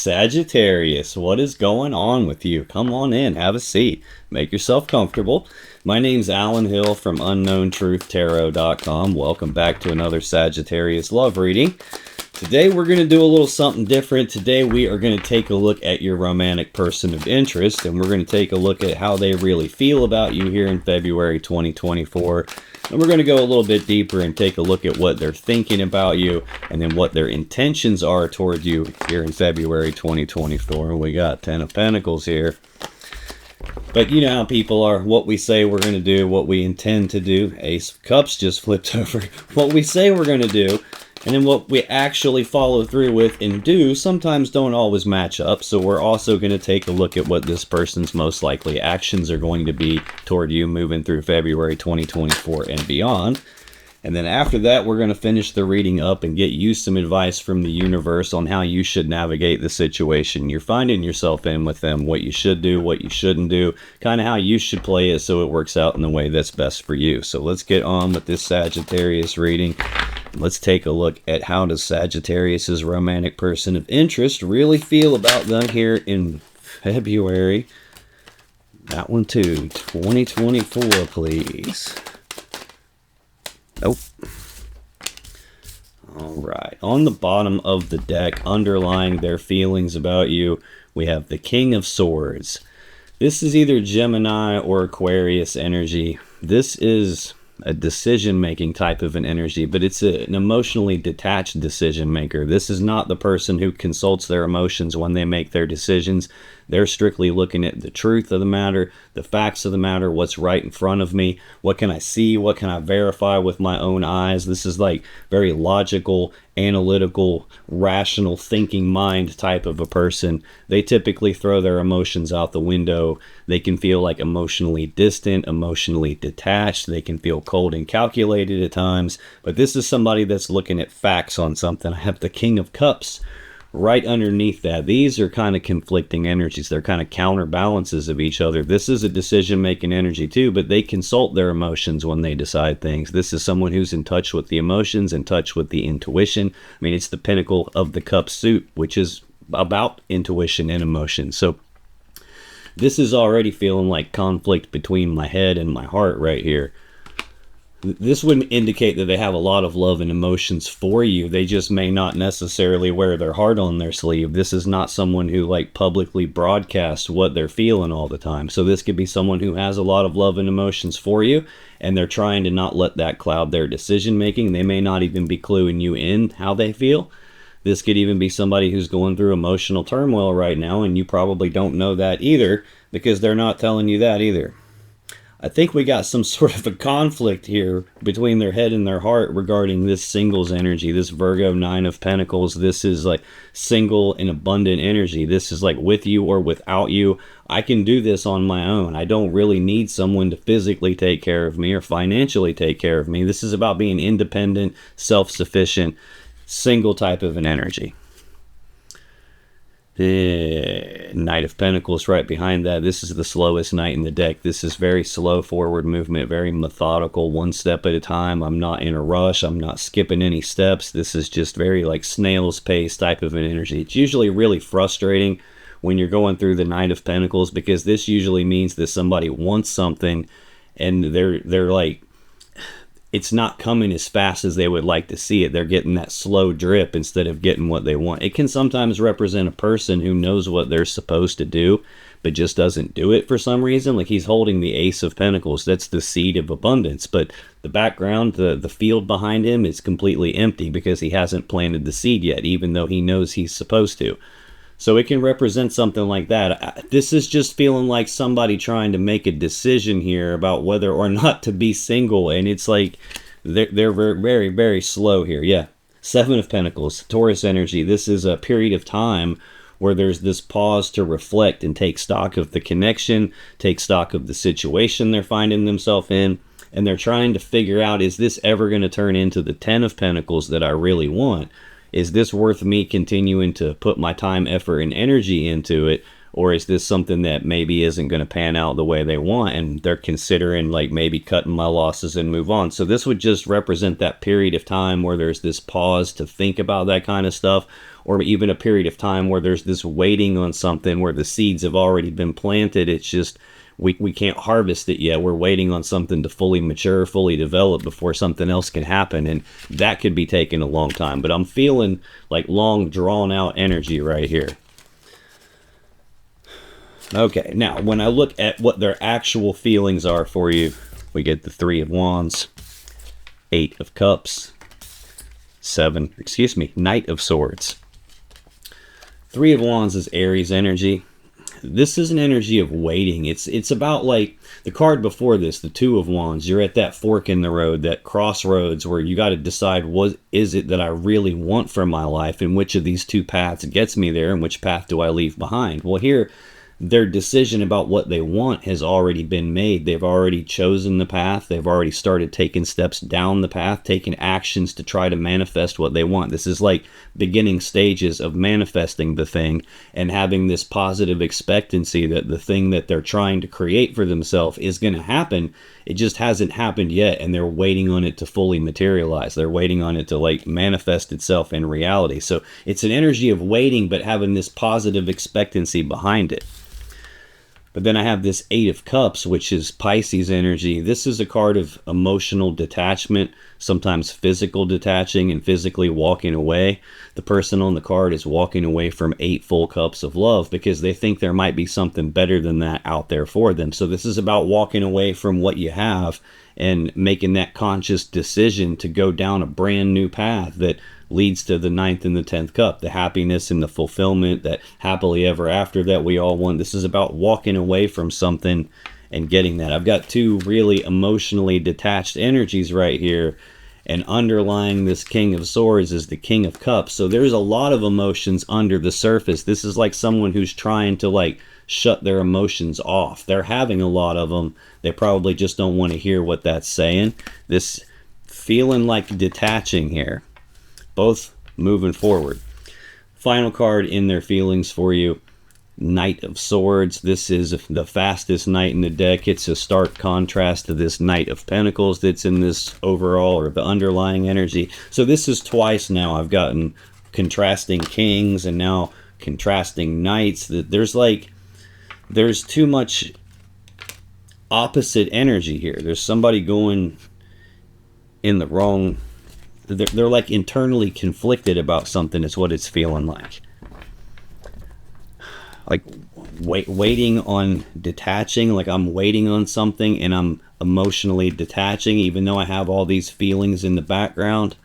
Sagittarius, what is going on with you? Come on in, have a seat, make yourself comfortable. My name's Alan Hill from UnknownTruthTarot.com. Welcome back to another Sagittarius love reading. Today we're going to do a little something different. Today we are going to take a look at your romantic person of interest, and we're going to take a look at how they really feel about you here in February 2024. And we're going to go a little bit deeper and take a look at what they're thinking about you and then what their intentions are toward you here in February 2024. And we got 10 of Pentacles here. But you know how people are. What we say we're going to do, what we intend to do. Ace of Cups just flipped over. What we say we're going to do, and then what we actually follow through with and do sometimes don't always match up. So we're also going to take a look at what this person's most likely actions are going to be toward you moving through February 2024 and beyond. And then after that, we're going to finish the reading up and get you some advice from the universe on how you should navigate the situation you're finding yourself in with them, what you should do, what you shouldn't do, kind of how you should play it so it works out in the way that's best for you. So let's get on with this Sagittarius reading. Let's take a look at how does Sagittarius's romantic person of interest really feel about them here in February. That one too, 2024, please. Nope. All right. On the bottom of the deck, underlying their feelings about you, we have the King of Swords. This is either Gemini or Aquarius energy. This is a decision-making type of an energy, but it's an emotionally detached decision maker. This is not the person who consults their emotions when they make their decisions. They're strictly looking at the truth of the matter, the facts of the matter, what's right in front of me, what can I see, what can I verify with my own eyes. This is like very logical, analytical, rational thinking mind type of a person. They typically throw their emotions out the window. They can feel like emotionally distant, emotionally detached. They can feel cold and calculated at times, but this is somebody that's looking at facts on something. I have the King of Cups right underneath that. These are kind of conflicting energies. They're kind of counterbalances of each other. This is a decision-making energy too, but they consult their emotions when they decide things. This is someone who's in touch with the emotions, in touch with the intuition. I mean, it's the pinnacle of the cup suit, which is about intuition and emotion. So this is already feeling like conflict between my head and my heart right here. This would indicate that they have a lot of love and emotions for you. They just may not necessarily wear their heart on their sleeve. This is not someone who like publicly broadcasts what they're feeling all the time. So this could be someone who has a lot of love and emotions for you, and they're trying to not let that cloud their decision making. They may not even be cluing you in how they feel. This could even be somebody who's going through emotional turmoil right now, and you probably don't know that either because they're not telling you that either. I think we got some sort of a conflict here between their head and their heart regarding this singles energy, this Virgo 9 of Pentacles. This is like single and abundant energy. This is like with you or without you. I can do this on my own. I don't really need someone to physically take care of me or financially take care of me. This is about being independent, self-sufficient, single type of an energy. The Knight of Pentacles right behind that. This is the slowest knight in the deck. This is very slow forward movement, very methodical, one step at a time. I'm not in a rush. I'm not skipping any steps. This is just very like snail's pace type of an energy. It's usually really frustrating when you're going through the Knight of Pentacles because this usually means that somebody wants something and they're like, it's not coming as fast as they would like to see it. They're getting that slow drip instead of getting what they want. It can sometimes represent a person who knows what they're supposed to do, but just doesn't do it for some reason. Like he's holding the Ace of Pentacles. That's the seed of abundance. But the background, the field behind him is completely empty because he hasn't planted the seed yet, even though he knows he's supposed to. So it can represent something like that. This is just feeling like somebody trying to make a decision here about whether or not to be single. And it's like they're very, very, very slow here. Yeah. 7 of Pentacles, Taurus energy. This is a period of time where there's this pause to reflect and take stock of the connection, take stock of the situation they're finding themselves in. And they're trying to figure out, is this ever going to turn into the 10 of Pentacles that I really want? Is this worth me continuing to put my time, effort, and energy into it? Or is this something that maybe isn't going to pan out the way they want and they're considering like maybe cutting my losses and move on? So this would just represent that period of time where there's this pause to think about that kind of stuff, or even a period of time where there's this waiting on something where the seeds have already been planted. It's just we can't harvest it yet. We're waiting on something to fully mature, fully develop before something else can happen, and that could be taking a long time. But I'm feeling like long, drawn out energy right here. Okay, now when I look at what their actual feelings are for you, we get the Three of Wands, Eight of Cups, Knight of Swords. Three of Wands is Aries energy. This is an energy of waiting. It's about like the card before this, the Two of Wands. You're at that fork in the road, that crossroads where you got to decide what is it that I really want from my life, and which of these two paths gets me there, and which path do I leave behind. Well, here their decision about what they want has already been made. They've already chosen the path. They've already started taking steps down the path, taking actions to try to manifest what they want. This is like beginning stages of manifesting the thing and having this positive expectancy that the thing that they're trying to create for themselves is going to happen. It just hasn't happened yet, and they're waiting on it to fully materialize. They're waiting on it to like manifest itself in reality. So it's an energy of waiting, but having this positive expectancy behind it. But then I have this Eight of Cups, which is Pisces energy. This is a card of emotional detachment, sometimes physical detaching and physically walking away. The person on the card is walking away from 8 full cups of love because they think there might be something better than that out there for them. So this is about walking away from what you have and making that conscious decision to go down a brand new path that leads to the 9th and the 10th cup, the happiness and the fulfillment, that happily ever after that we all want. This is about walking away from something and getting that. I've got 2 really emotionally detached energies right here, and underlying this King of Swords is the King of Cups. So there's a lot of emotions under the surface. This is like someone who's trying to like shut their emotions off. They're having a lot of them. They probably just don't want to hear what that's saying. This feeling like detaching here. Both moving forward. Final card in their feelings for you, Knight of Swords. This is the fastest knight in the deck. It's a stark contrast to this Knight of Pentacles that's in this overall or the underlying energy. So this is twice now I've gotten contrasting kings and now contrasting knights. There's too much opposite energy here. There's somebody going in the wrong. They're like internally conflicted about something is what it's feeling like. Like waiting on detaching, like I'm waiting on something and I'm emotionally detaching even though I have all these feelings in the background.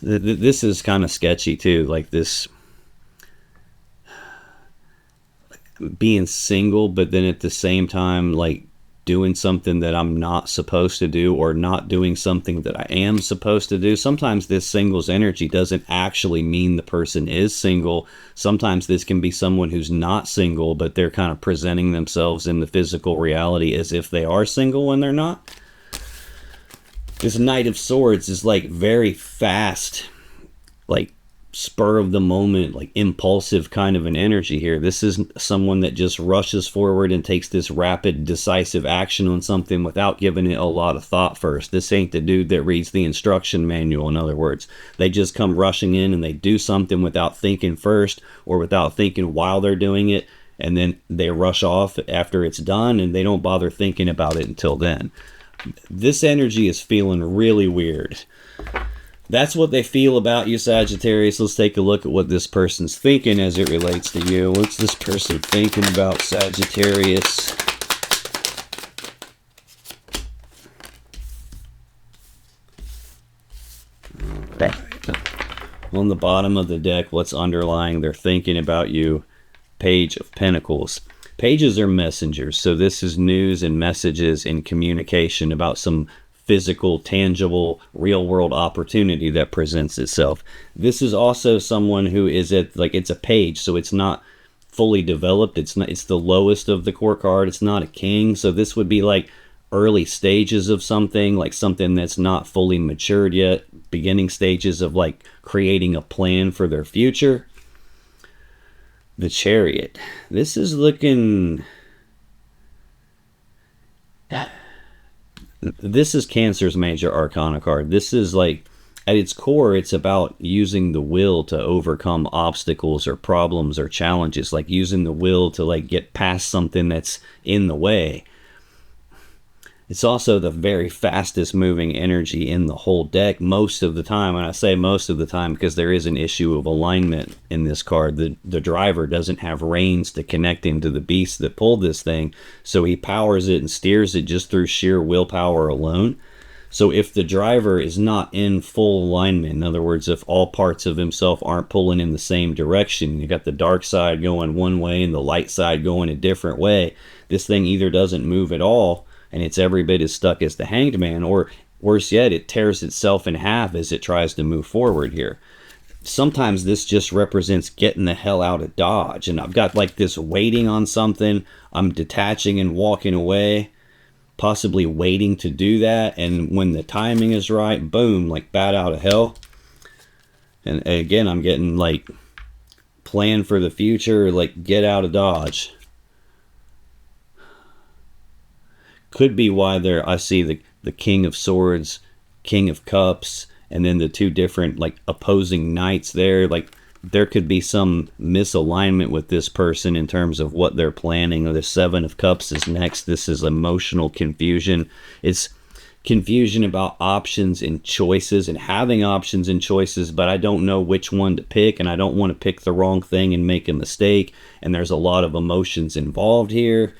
This is kind of sketchy too, like this being single but then at the same time like doing something that I'm not supposed to do, or not doing something that I am supposed to do. Sometimes this singles energy doesn't actually mean the person is single. Sometimes this can be someone who's not single, but they're kind of presenting themselves in the physical reality as if they are single when they're not. This Knight of Swords is like very fast, like spur of the moment, like impulsive kind of an energy here. This is someone that just rushes forward and takes this rapid, decisive action on something without giving it a lot of thought first. This ain't the dude that reads the instruction manual, in other words. They just come rushing in and they do something without thinking first or without thinking while they're doing it, and then they rush off after it's done and they don't bother thinking about it until then. This energy is feeling really weird. That's what they feel about you, Sagittarius. Let's take a look at what this person's thinking as it relates to you. What's this person thinking about, Sagittarius? Okay. On the bottom of the deck, what's underlying they're thinking about you? Page of Pentacles. Pages are messengers, so this is news and messages and communication about some physical, tangible, real-world opportunity that presents itself. This is also someone who is at, like, it's a page, so it's not fully developed. It's the lowest of the court card. It's not a king, so this would be like early stages of something, like something that's not fully matured yet, beginning stages of like creating a plan for their future. The Chariot. This is looking... This is Cancer's major arcana card. This is like At its core, it's about using the will to overcome obstacles or problems or challenges, like using the will to like get past something that's in the way. It's also the very fastest moving energy in the whole deck most of the time. And I say most of the time because there is an issue of alignment in this card. The driver doesn't have reins to connect him to the beast that pulled this thing, so he powers it and steers it just through sheer willpower alone. So if the driver is not in full alignment, in other words, if all parts of himself aren't pulling in the same direction, you got the dark side going one way and the light side going a different way, this thing either doesn't move at all and it's every bit as stuck as the Hanged Man, or worse yet, it tears itself in half as it tries to move forward here. Sometimes this just represents getting the hell out of Dodge, and I've got like this waiting on something, I'm detaching and walking away, possibly waiting to do that, and when the timing is right, boom, like bat out of hell. And again, I'm getting like plan for the future, like get out of Dodge. Could be why there I see the King of Swords, King of Cups, and then the two different like opposing knights there. Like there could be some misalignment with this person in terms of what they're planning. The Seven of Cups is next. This is emotional confusion. It's confusion about options and choices and having options and choices, but I don't know which one to pick, and I don't want to pick the wrong thing and make a mistake. And there's a lot of emotions involved here.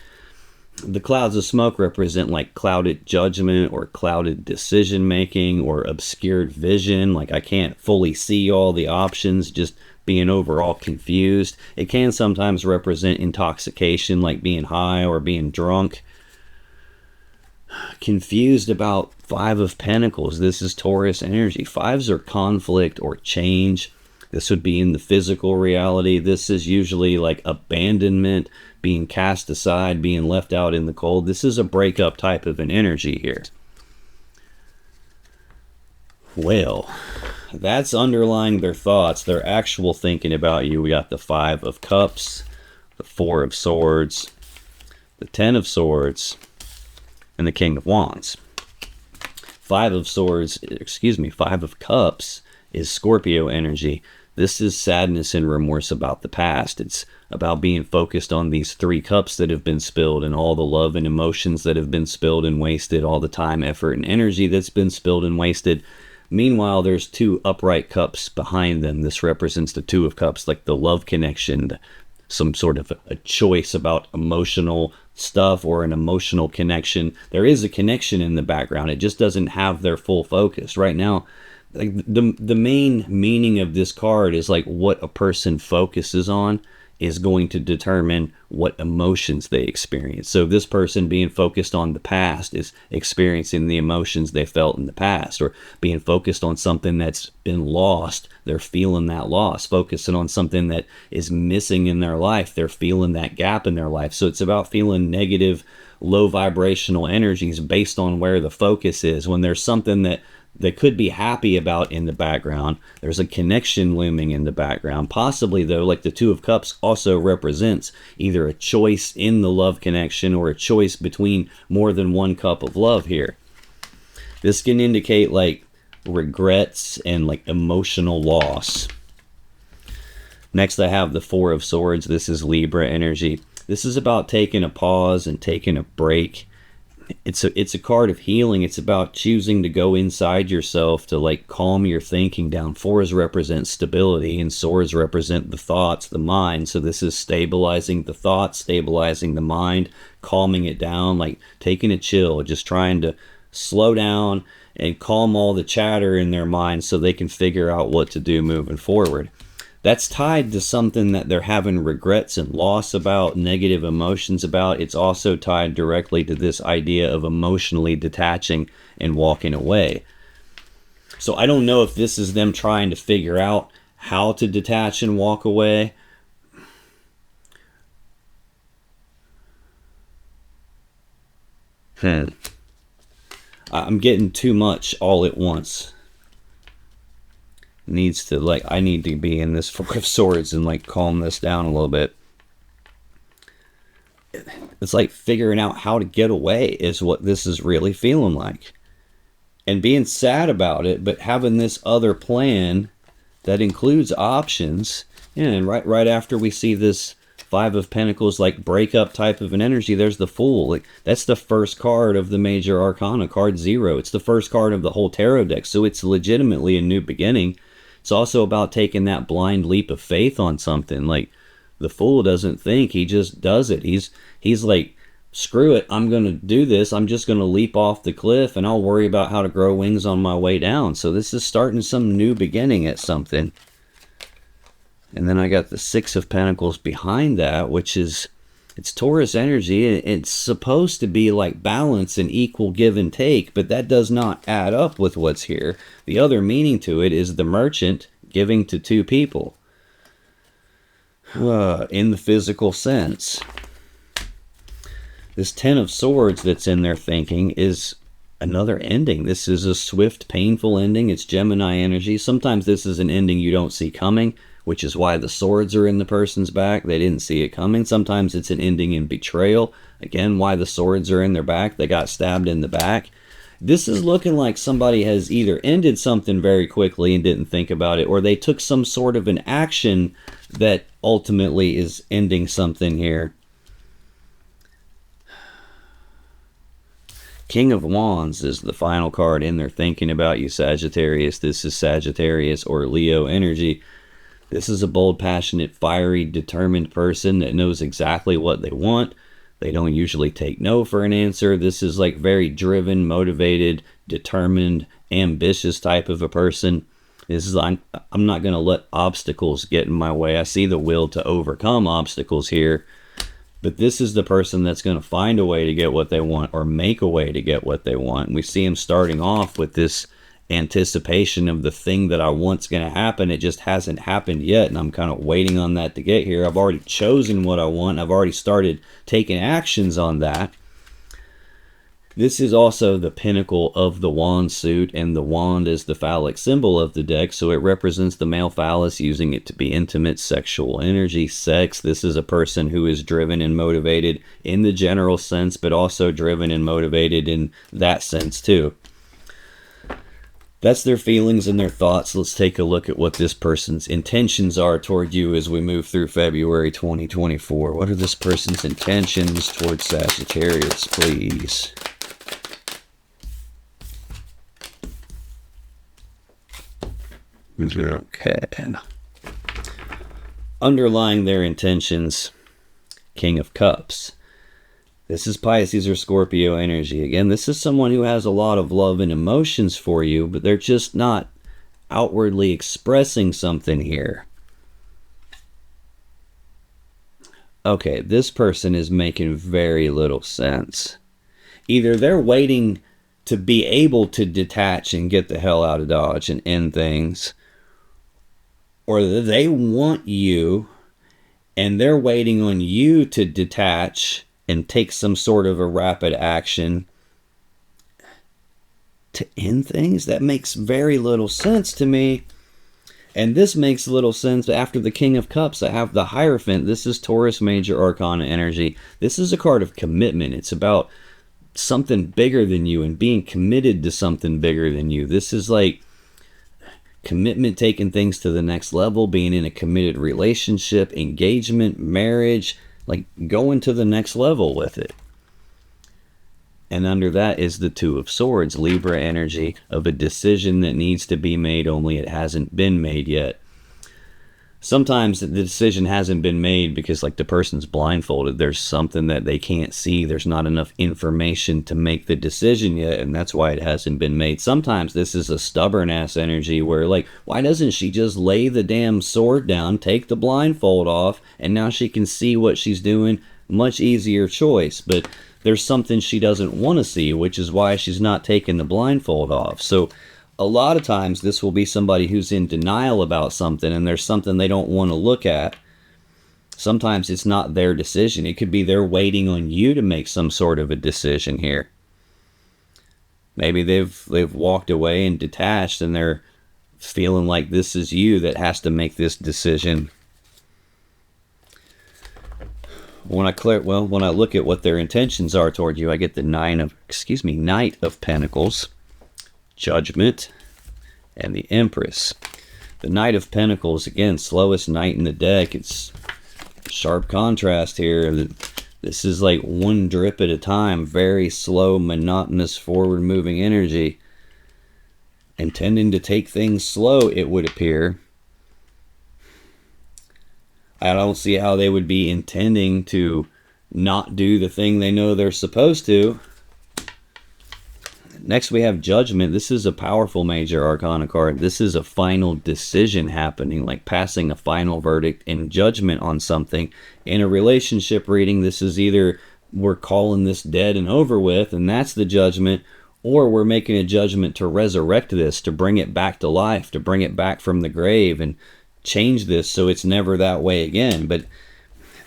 The clouds of smoke represent like clouded judgment or clouded decision making or obscured vision. Like I can't fully see all the options, just being overall confused. It can sometimes represent intoxication, like being high or being drunk. Confused about Five of Pentacles. This is Taurus energy. Fives are conflict or change. This would be in the physical reality. This is usually like abandonment, being cast aside, being left out in the cold. This is a breakup type of an energy here. Well, that's underlying their thoughts, their actual thinking about you. We got the Five of Cups, the Four of Swords, the Ten of Swords, and the King of Wands. Five of Cups is Scorpio energy. This is sadness and remorse about the past. It's about being focused on these three cups that have been spilled and all the love and emotions that have been spilled and wasted, all the time, effort, and energy that's been spilled and wasted. Meanwhile, there's two upright cups behind them. This represents the Two of Cups, like the love connection, some sort of a choice about emotional stuff or an emotional connection. There is a connection in the background. It just doesn't have their full focus. Right now, like the main meaning of this card is like what a person focuses on is going to determine what emotions they experience. So this person being focused on the past is experiencing the emotions they felt in the past, or being focused on something that's been lost, they're feeling that loss. Focusing on something that is missing in their life, they're feeling that gap in their life. So it's about feeling negative, low vibrational energies based on where the focus is. When there's something that they could be happy about in the background, there's a connection looming in the background. Possibly, though, like the Two of Cups also represents either a choice in the love connection or a choice between more than one cup of love here. This can indicate like regrets and like emotional loss. Next, I have the Four of Swords. This is Libra energy. This is about taking a pause and taking a break. It's a card of healing. It's about choosing to go inside yourself to like calm your thinking down. Fours represent stability and swords represent the thoughts, the mind. So this is stabilizing the thoughts, stabilizing the mind, calming it down, like taking a chill, just trying to slow down and calm all the chatter in their mind so they can figure out what to do moving forward. That's tied to something that they're having regrets and loss about, negative emotions about. It's also tied directly to this idea of emotionally detaching and walking away. So I don't know if this is them trying to figure out how to detach and walk away. I'm getting too much all at once. Needs to like, I need to be in this Four of Swords and like calm this down a little bit. It's like figuring out how to get away is what this is really feeling like. and being sad about it, but having this other plan that includes options. And right after we see this Five of Pentacles, like breakup type of an energy, there's the Fool. Like, that's the first card of the major arcana, card 0. It's the first card of the whole tarot deck, so it's legitimately a new beginning. It's also about taking that blind leap of faith on something. Like, the Fool doesn't think, he just does it. He's like, screw it, I'm going to do this. I'm just going to leap off the cliff, and I'll worry about how to grow wings on my way down. So this is starting some new beginning at something. And then I got the Six of Pentacles behind that, which is, it's Taurus energy. It's supposed to be like balance and equal give and take, but that does not add up with what's here. The other meaning to it is the Merchant giving to two people. In the physical sense. This Ten of Swords that's in their thinking is another ending. This is a swift, painful ending. It's Gemini energy. Sometimes this is an ending you don't see coming, which is why the swords are in the person's back. They didn't see it coming. Sometimes it's an ending in betrayal. Again, why the swords are in their back. They got stabbed in the back. This is looking like somebody has either ended something very quickly and didn't think about it, or they took some sort of an action that ultimately is ending something here. King of Wands is the final card in there thinking about you, Sagittarius. This is Sagittarius or Leo energy. This is a bold, passionate, fiery, determined person that knows exactly what they want. They don't usually take no for an answer. This is like very driven, motivated, determined, ambitious type of a person. This is, I'm not going to let obstacles get in my way. I see the will to overcome obstacles here. But this is the person that's going to find a way to get what they want, or make a way to get what they want. And we see him starting off with this anticipation of the thing that I want's going to happen. It just hasn't happened yet, and I'm kind of waiting on that to get here. I've already chosen what I want. I've already started taking actions on that. This is also the pinnacle of the wand suit, and the wand is the phallic symbol of the deck, so it represents the male phallus, using it to be intimate, sexual energy, sex. This is a person who is driven and motivated in the general sense, but also driven and motivated in that sense too. That's their feelings and their thoughts. Let's take a look at what this person's intentions are toward you as we move through February 2024. What are this person's intentions towards Sagittarius, please? Okay. Underlying their intentions, King of Cups. This is Pisces or Scorpio energy. Again, this is someone who has a lot of love and emotions for you, but they're just not outwardly expressing something here. Okay, this person is making very little sense. Either they're waiting to be able to detach and get the hell out of Dodge and end things, or they want you and they're waiting on you to detach and take some sort of a rapid action to end things. That makes very little sense to me. And this makes little sense after the King of Cups. I have the Hierophant. This is Taurus Major Arcana energy. This is a card of commitment. It's about something bigger than you and being committed to something bigger than you. This is like commitment, taking things to the next level, being in a committed relationship, engagement, marriage, like going to the next level with it. And under that is the Two of Swords, Libra energy of a decision that needs to be made, only it hasn't been made yet. Sometimes the decision hasn't been made because like the person's blindfolded. There's something that they can't see. There's not enough information to make the decision yet, and that's why it hasn't been made. Sometimes this is a stubborn ass energy where like, why doesn't she just lay the damn sword down, take the blindfold off, and now she can see what she's doing? Much easier choice. But there's something she doesn't want to see, which is why she's not taking the blindfold off. So a lot of times this will be somebody who's in denial about something, and there's something they don't want to look at. Sometimes it's not their decision. It could be they're waiting on you to make some sort of a decision here. Maybe they've walked away and detached, and they're feeling like this is you that has to make this decision. When I look at what their intentions are toward you, I get the Knight of Pentacles. Judgment, and the Empress. The Knight of Pentacles, again, slowest knight in the deck. It's sharp contrast here. This is like one drip at a time, very slow, monotonous, forward-moving energy. Intending to take things slow, it would appear. I don't see how they would be intending to not do the thing they know they're supposed to. Next we have Judgment. This is a powerful major arcana card. This is a final decision happening, like passing a final verdict and judgment on something. In a relationship reading, this is either we're calling this dead and over with, and that's the judgment, or we're making a judgment to resurrect this, to bring it back to life, to bring it back from the grave and change this so it's never that way again. But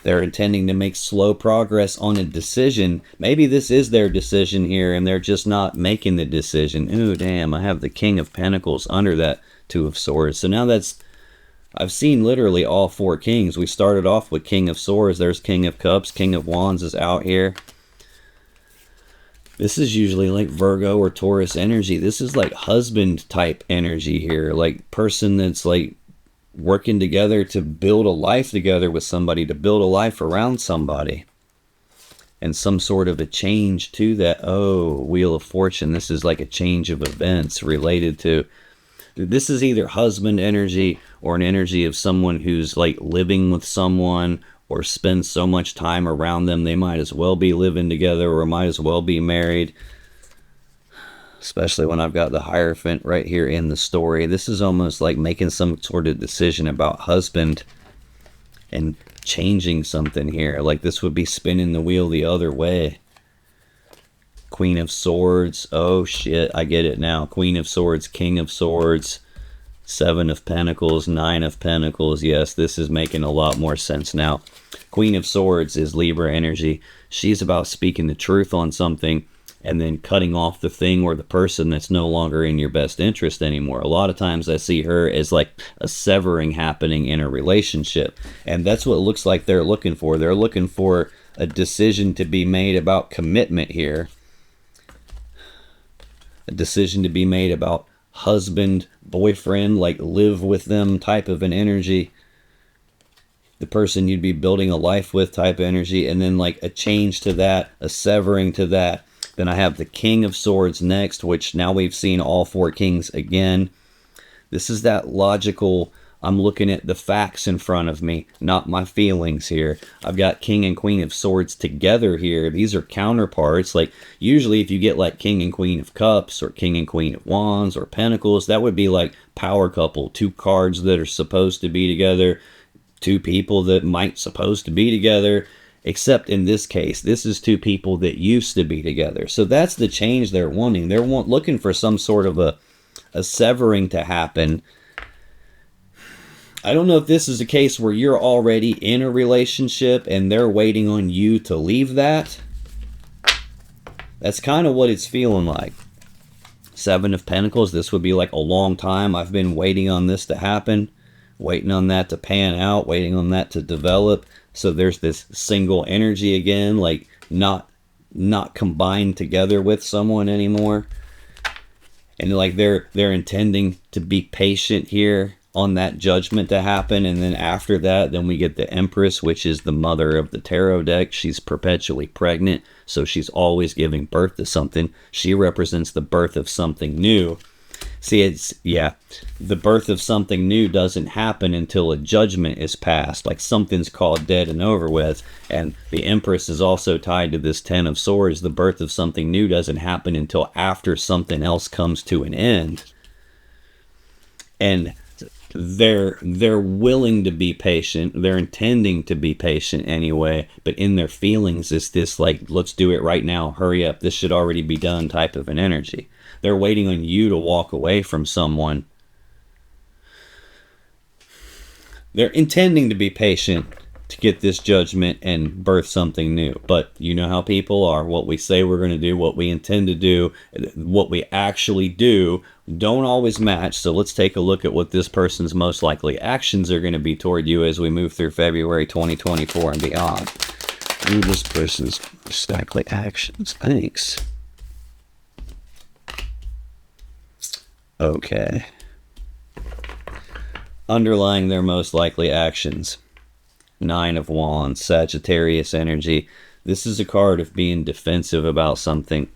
they're intending to make slow progress on a decision. Maybe this is their decision here and they're just not making the decision. Ooh, damn, I have the King of Pentacles under that Two of Swords. So now I've seen literally all four kings. We started off with King of Swords. There's King of Cups. King of Wands is out here. This is usually like Virgo or Taurus energy. This is like husband type energy here. Like person that's like working together to build a life together with somebody, to build a life around somebody. And some sort of a change to that. Oh, Wheel of Fortune. This is like a change of events related to... This is either husband energy or an energy of someone who's like living with someone or spends so much time around them they might as well be living together or might as well be married. Especially when I've got the Hierophant right here in the story. This is almost like making some sort of decision about husband and changing something here. Like this would be spinning the wheel the other way. Queen of Swords. Oh shit, I get it now. Queen of Swords, King of Swords, Seven of Pentacles, Nine of Pentacles. Yes, this is making a lot more sense now. Queen of Swords is Libra energy. She's about speaking the truth on something and then cutting off the thing or the person that's no longer in your best interest anymore. A lot of times I see her as like a severing happening in a relationship. And that's what it looks like they're looking for. They're looking for a decision to be made about commitment here. A decision to be made about husband, boyfriend, like live with them type of an energy. The person you'd be building a life with type energy. And then like a change to that, a severing to that. Then I have the King of Swords next, which now we've seen all four kings again. This is that logical, I'm looking at the facts in front of me, not my feelings here. I've got King and Queen of Swords together here. These are counterparts. Like usually if you get like King and Queen of Cups or King and Queen of Wands or Pentacles, that would be like power couple. Two cards that are supposed to be together. Two people that might supposed to be together. Except in this case, this is two people that used to be together. So that's the change they're wanting. They're looking for some sort of a severing to happen. I don't know if this is a case where you're already in a relationship and they're waiting on you to leave that. That's kind of what it's feeling like. Seven of Pentacles, this would be like a long time. I've been waiting on this to happen. Waiting on that to pan out. Waiting on that to develop. So there's this single energy again, like not combined together with someone anymore. And like they're intending to be patient here on that judgment to happen. And then after that, then we get the Empress, which is the mother of the tarot deck. She's perpetually pregnant, so she's always giving birth to something. She represents the birth of something new. See, the birth of something new doesn't happen until a judgment is passed, like something's called dead and over with. And the Empress is also tied to this Ten of Swords. The birth of something new doesn't happen until after something else comes to an end. And they're willing to be patient. They're intending to be patient anyway, but in their feelings it's this like, let's do it right now, hurry up, this should already be done type of an energy. They're waiting on you to walk away from someone. They're intending to be patient to get this judgment and birth something new. But you know how people are. What we say we're going to do, what we intend to do, what we actually do don't always match. So let's take a look at what this person's most likely actions are going to be toward you as we move through February 2024 and beyond. Ooh, this person's most likely actions. Thanks. Okay. Underlying their most likely actions. Nine of Wands, Sagittarius energy. This is a card of being defensive about something.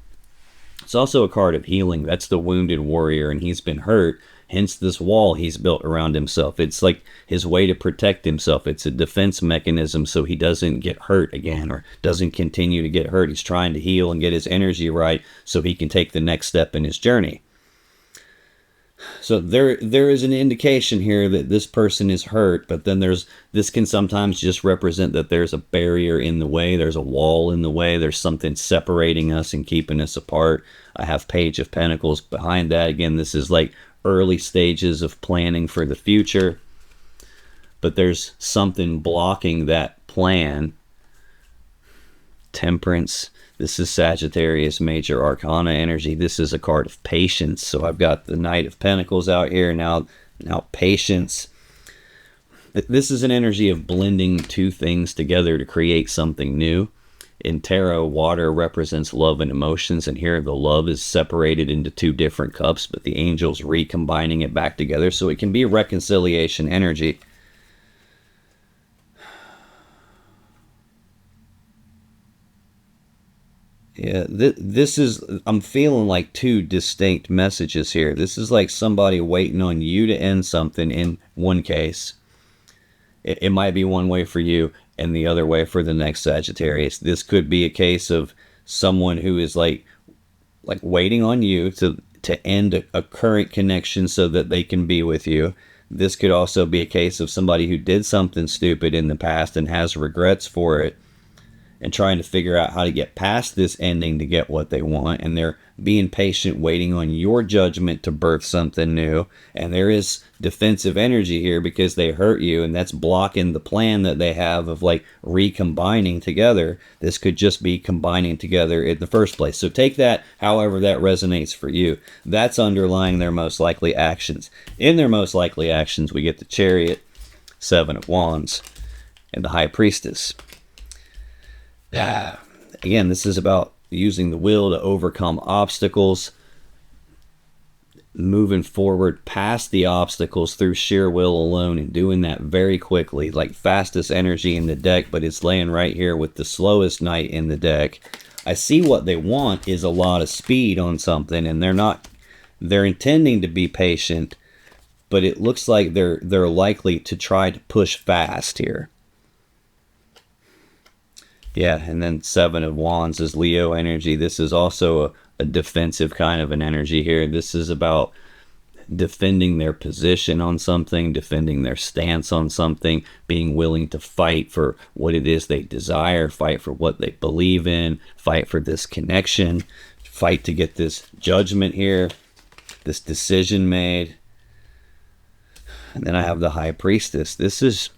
It's also a card of healing. That's the wounded warrior, and he's been hurt. Hence this wall he's built around himself. It's like his way to protect himself. It's a defense mechanism so he doesn't get hurt again or doesn't continue to get hurt. He's trying to heal and get his energy right so he can take the next step in his journey. So there is an indication here that this person is hurt, but then this can sometimes just represent that there's a barrier in the way, there's a wall in the way, there's something separating us and keeping us apart. I have Page of Pentacles behind that. Again, this is like early stages of planning for the future, but there's something blocking that plan. Temperance. This is Sagittarius Major Arcana energy. This is a card of patience. So I've got the Knight of Pentacles out here now patience. This is an energy of blending two things together to create something new. In tarot, water represents love and emotions, and here the love is separated into two different cups, but the angel's recombining it back together, so it can be reconciliation energy. Yeah, this is, I'm feeling like two distinct messages here. This is like somebody waiting on you to end something in one case. It might be one way for you and the other way for the next Sagittarius. This could be a case of someone who is like waiting on you to end a current connection so that they can be with you. This could also be a case of somebody who did something stupid in the past and has regrets for it, and trying to figure out how to get past this ending to get what they want, and they're being patient, waiting on your judgment to birth something new. And there is defensive energy here because they hurt you, and that's blocking the plan that they have of like recombining together. This could just be combining together in the first place. So take that however that resonates for you. That's underlying their most likely actions. In their most likely actions, we get the Chariot, Seven of Wands, and the High Priestess. Again, this is about using the will to overcome obstacles, moving forward past the obstacles through sheer will alone, and doing that very quickly, like fastest energy in the deck, but it's laying right here with the slowest knight in the deck. I see what they want is a lot of speed on something, and they're intending to be patient, but it looks like they're likely to try to push fast here. Yeah, and then Seven of Wands is Leo energy. This is also a defensive kind of an energy here. This is about defending their position on something, defending their stance on something, being willing to fight for what it is they desire, fight for what they believe in, fight for this connection, fight to get this judgment here, this decision made. And then I have the High Priestess. This is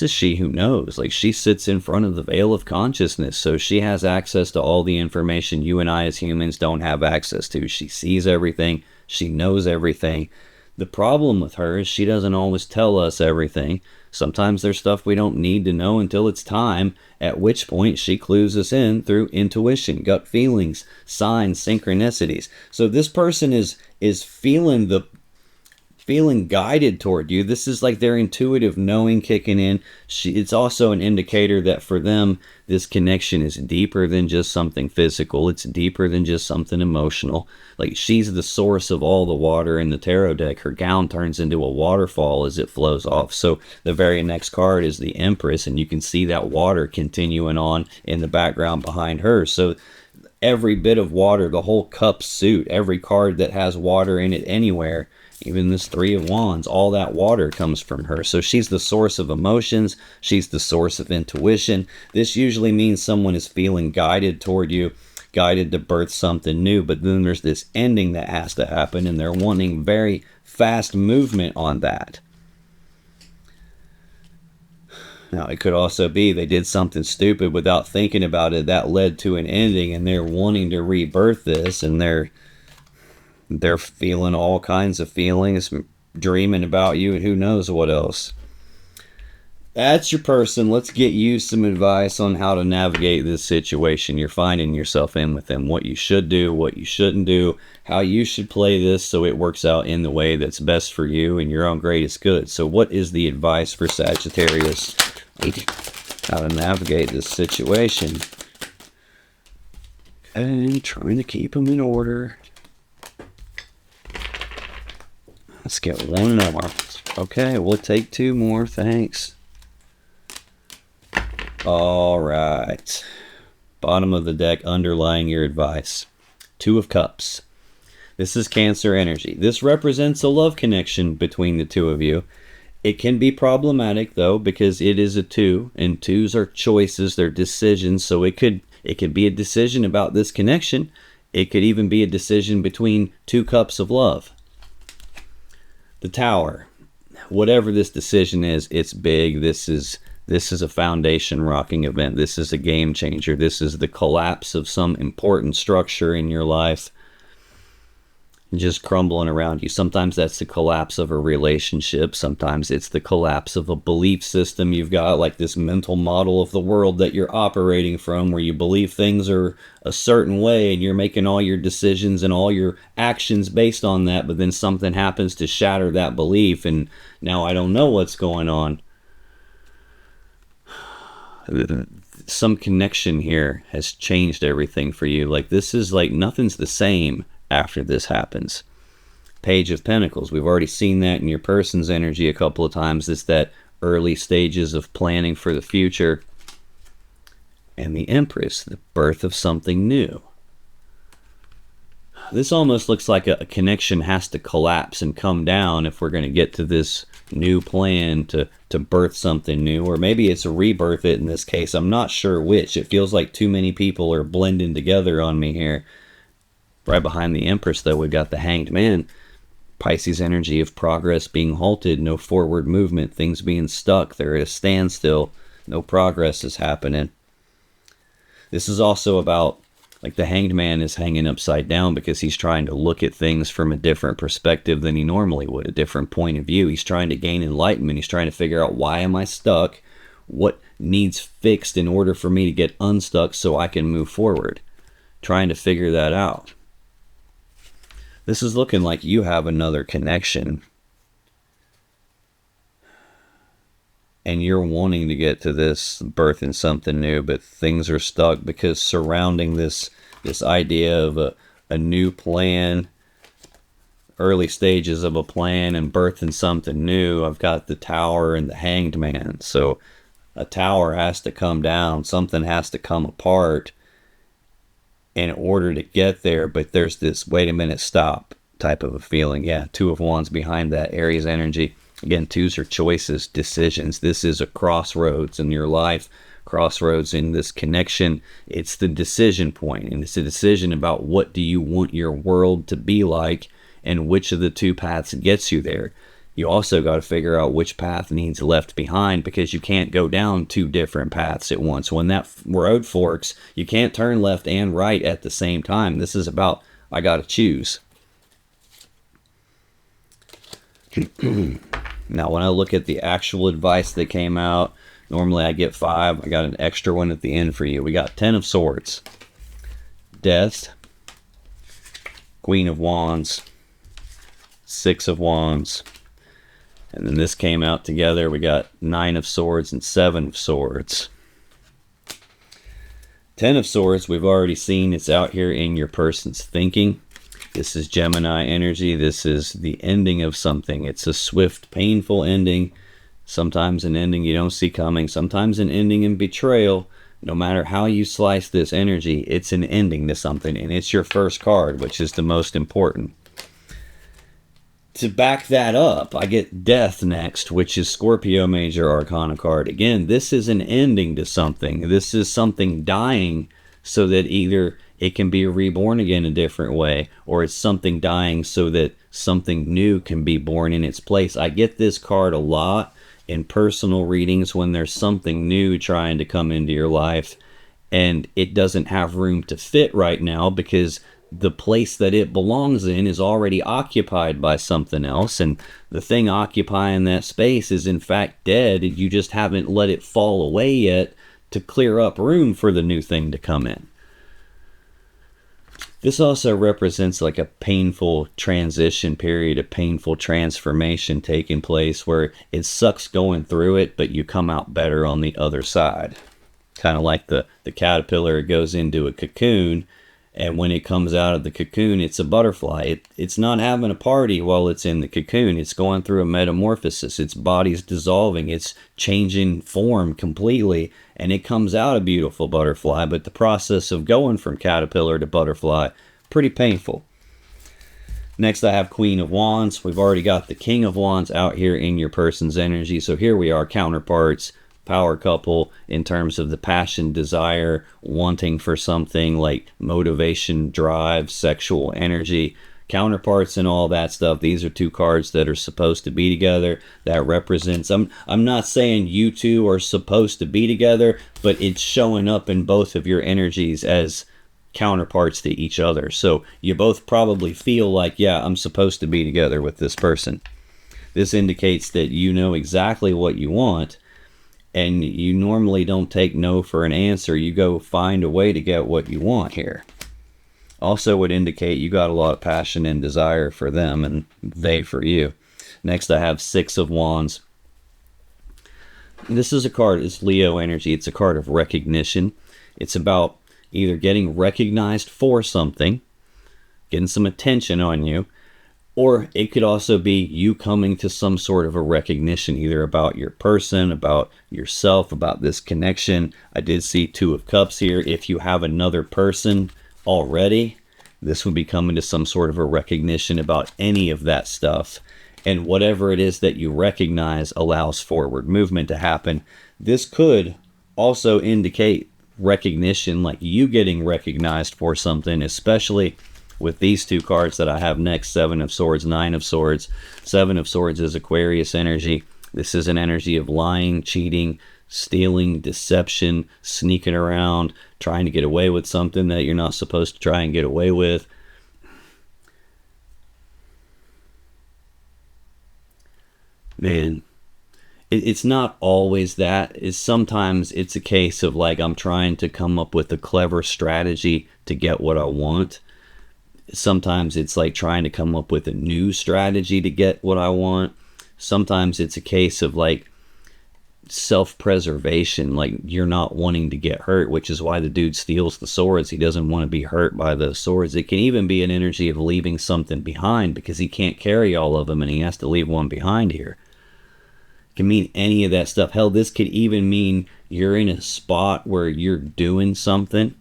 she who knows. Like, she sits in front of the veil of consciousness, so she has access to all the information you and I as humans don't have access to. She sees everything. She knows everything. The problem with her is she doesn't always tell us everything. Sometimes there's stuff we don't need to know until it's time, at which point she clues us in through intuition, gut feelings, signs, synchronicities. So this person is feeling guided toward you. This is like their intuitive knowing kicking in. It's also an indicator that for them, this connection is deeper than just something physical. It's deeper than just something emotional. Like, she's the source of all the water in the tarot deck. Her gown turns into a waterfall as it flows off. So the very next card is the Empress, and you can see that water continuing on in the background behind her. So every bit of water, the whole cup suit, every card that has water in it anywhere, even this Three of Wands, all that water comes from her. So she's the source of emotions. She's the source of intuition. This usually means someone is feeling guided toward you, guided to birth something new. But then there's this ending that has to happen, and they're wanting very fast movement on that. Now, it could also be they did something stupid without thinking about it. That led to an ending, and they're wanting to rebirth this, and they're feeling all kinds of feelings, dreaming about you, and who knows what else. That's your person. Let's get you some advice on how to navigate this situation you're finding yourself in with them. What you should do, what you shouldn't do, how you should play this so it works out in the way that's best for you and your own greatest good. So what is the advice for Sagittarius? How to navigate this situation. And trying to keep them in order. Let's get one more. Okay, we'll take two more. Thanks. All right. Bottom of the deck, underlying your advice. Two of Cups. This is Cancer energy. This represents a love connection between the two of you. It can be problematic, though, because it is a two, and twos are choices, they're decisions, so it could be a decision about this connection. It could even be a decision between two cups of love. The Tower. Whatever this decision is, it's big. This is a foundation rocking event. This is a game changer. This is the collapse of some important structure in your life just crumbling around you. Sometimes that's the collapse of a relationship. Sometimes it's the collapse of a belief system you've got, like this mental model of the world that you're operating from, where you believe things are a certain way and you're making all your decisions and all your actions based on that, but then something happens to shatter that belief and now I don't know what's going on. Some connection here has changed everything for you. Like, this is like nothing's the same after this happens. Page of Pentacles. We've already seen that in your person's energy a couple of times. It's that early stages of planning for the future. And the Empress, the birth of something new. This almost looks like a connection has to collapse and come down if we're going to get to this new plan to birth something new, or maybe it's a rebirth it in this case. I'm not sure which. It feels like too many people are blending together on me here. Right behind the Empress, though, we've got the Hanged Man. Pisces energy of progress being halted, no forward movement, things being stuck, they're at a standstill, no progress is happening. This is also about, like, the Hanged Man is hanging upside down because he's trying to look at things from a different perspective than he normally would, a different point of view. He's trying to gain enlightenment. He's trying to figure out, why am I stuck? What needs fixed in order for me to get unstuck so I can move forward? Trying to figure that out. This is looking like you have another connection. And you're wanting to get to this birthing something new, but things are stuck because surrounding this idea of a new plan, early stages of a plan and birthing something new, I've got the Tower and the Hanged Man. So a tower has to come down, something has to come apart in order to get there, but there's this wait a minute, stop type of a feeling. Yeah, Two of Wands behind that, Aries energy. Again, twos are choices, decisions. This is a crossroads in your life, crossroads in this connection. It's the decision point, and it's a decision about what do you want your world to be like and which of the two paths gets you there. You also got to figure out which path needs left behind, because you can't go down two different paths at once. When that road forks, you can't turn left and right at the same time. This is about, I got to choose. Now, when I look at the actual advice that came out, normally I get 5. I got an extra one at the end for you. We got 10 of Swords, Death, Queen of Wands, 6 of Wands. And then this came out together. We got 9 of Swords and 7 of Swords. 10 of Swords, we've already seen. It's out here in your person's thinking. This is Gemini energy. This is the ending of something. It's a swift, painful ending. Sometimes an ending you don't see coming. Sometimes an ending in betrayal. No matter how you slice this energy, it's an ending to something. And it's your first card, which is the most important. To back that up, I get Death next, which is Scorpio Major Arcana card. Again, this is an ending to something. This is something dying so that either it can be reborn again a different way, or it's something dying so that something new can be born in its place. I get this card a lot in personal readings when there's something new trying to come into your life and it doesn't have room to fit right now because the place that it belongs in is already occupied by something else, and the thing occupying that space is in fact dead. You just haven't let it fall away yet to clear up room for the new thing to come in. This also represents like a painful transition period, a painful transformation taking place where it sucks going through it, but you come out better on the other side. Kind of like the caterpillar goes into a cocoon, and when it comes out of the cocoon, it's a butterfly. It's not having a party while it's in the cocoon. It's going through a metamorphosis. Its body's dissolving. It's changing form completely, and it comes out a beautiful butterfly. But the process of going from caterpillar to butterfly, pretty painful. Next, I have Queen of Wands. We've already got the King of Wands out here in your person's energy. So here we are, counterparts. Power couple in terms of the passion, desire, wanting for something like motivation, drive, sexual energy, counterparts and all that stuff. These are two cards that are supposed to be together. That represents, I'm not saying you two are supposed to be together, but it's showing up in both of your energies as counterparts to each other. So you both probably feel like, yeah, I'm supposed to be together with this person. This indicates that you know exactly what you want, and you normally don't take no for an answer. You go find a way to get what you want here. Also would indicate you got a lot of passion and desire for them, and they for you. Next, I have Six of Wands. This is a card, it's Leo energy. It's a card of recognition. It's about either getting recognized for something, getting some attention on you, or it could also be you coming to some sort of a recognition, either about your person, about yourself, about this connection. I did see Two of Cups here. If you have another person already, this would be coming to some sort of a recognition about any of that stuff. And whatever it is that you recognize allows forward movement to happen. This could also indicate recognition, like you getting recognized for something, especially with these two cards that I have next, Seven of Swords, Nine of Swords. Seven of Swords is Aquarius energy. This is an energy of lying, cheating, stealing, deception, sneaking around, trying to get away with something that you're not supposed to try and get away with. Man, it's not always that. Sometimes it's a case of like I'm trying to come up with a clever strategy to get what I want. Sometimes it's like trying to come up with a new strategy to get what I want. Sometimes it's a case of like self-preservation, like you're not wanting to get hurt, which is why the dude steals the swords. He doesn't want to be hurt by those swords. It can even be an energy of leaving something behind because he can't carry all of them and he has to leave one behind here. It can mean any of that stuff. Hell, this could even mean you're in a spot where you're doing something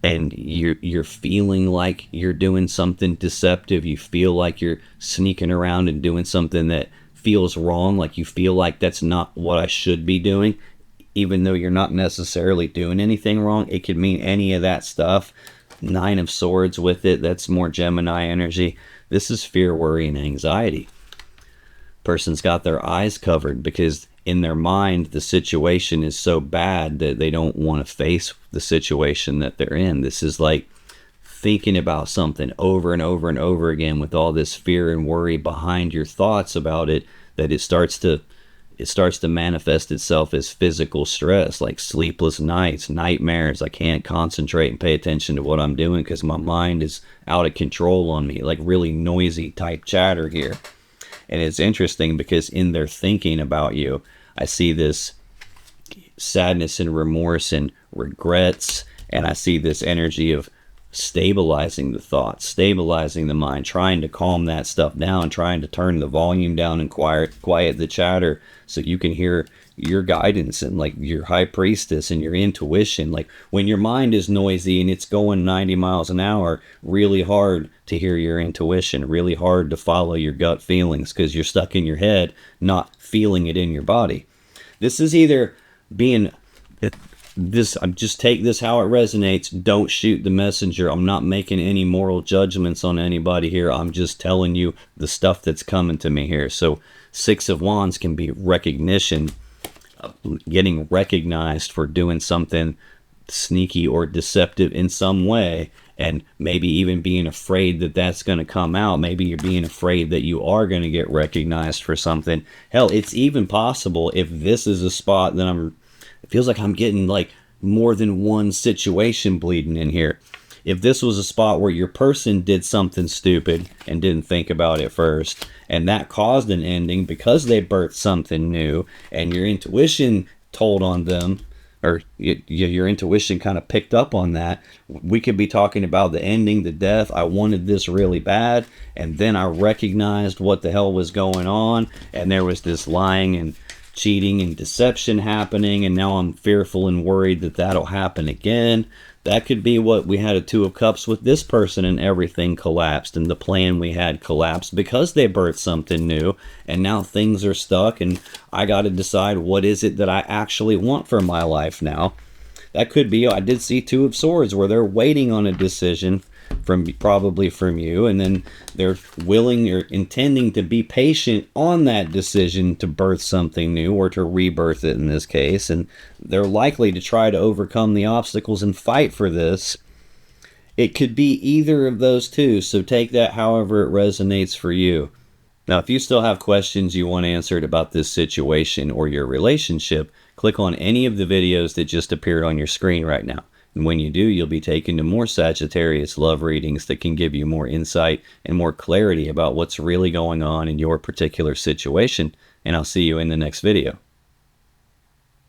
and you're feeling like you're doing something deceptive. You feel like you're sneaking around and doing something that feels wrong, like you feel like that's not what I should be doing, even though you're not necessarily doing anything wrong. It could mean any of that stuff. Nine of Swords with it, that's more Gemini energy. This is fear, worry, and anxiety. Person's got their eyes covered because in their mind the situation is so bad that they don't want to face the situation that they're in. This is like thinking about something over and over and over again with all this fear and worry behind your thoughts about it, that it starts to manifest itself as physical stress, like sleepless nights, nightmares. I can't concentrate and pay attention to what I'm doing because my mind is out of control on me, like really noisy type chatter here. And it's interesting because in their thinking about you, I see this sadness and remorse and regrets, and I see this energy of stabilizing the thoughts, stabilizing the mind, trying to calm that stuff down, trying to turn the volume down and quiet the chatter so you can hear your guidance and like your high priestess and your intuition. Like when your mind is noisy and it's going 90 miles an hour, really hard to hear your intuition, really hard to follow your gut feelings because you're stuck in your head, not feeling it in your body. This is either being this, just take this how it resonates. Don't shoot the messenger. I'm not making any moral judgments on anybody here. I'm just telling you the stuff that's coming to me here. So Six of Wands can be recognition, getting recognized for doing something sneaky or deceptive in some way, and maybe even being afraid that that's going to come out. Maybe you're being afraid that you are going to get recognized for something. Hell, it's even possible, if this is a spot that it feels like I'm getting like more than one situation bleeding in here. If this was a spot where your person did something stupid and didn't think about it first, and that caused an ending because they birthed something new, and your intuition told on them, or your intuition kind of picked up on that, we could be talking about the ending, the death. I wanted this really bad, and then I recognized what the hell was going on, and there was this lying and cheating and deception happening, and now I'm fearful and worried that that'll happen again. That could be what we had a Two of Cups with this person, and everything collapsed, and the plan we had collapsed because they birthed something new, and now things are stuck, and I got to decide what is it that I actually want for my life now. That could be, I did see Two of Swords where they're waiting on a decision probably from you, and then they're willing or intending to be patient on that decision to birth something new, or to rebirth it in this case, and they're likely to try to overcome the obstacles and fight for this. It could be either of those two, so take that however it resonates for you. Now, if you still have questions you want answered about this situation or your relationship, click on any of the videos that just appeared on your screen right now. And when you do, you'll be taken to more Sagittarius love readings that can give you more insight and more clarity about what's really going on in your particular situation. And I'll see you in the next video.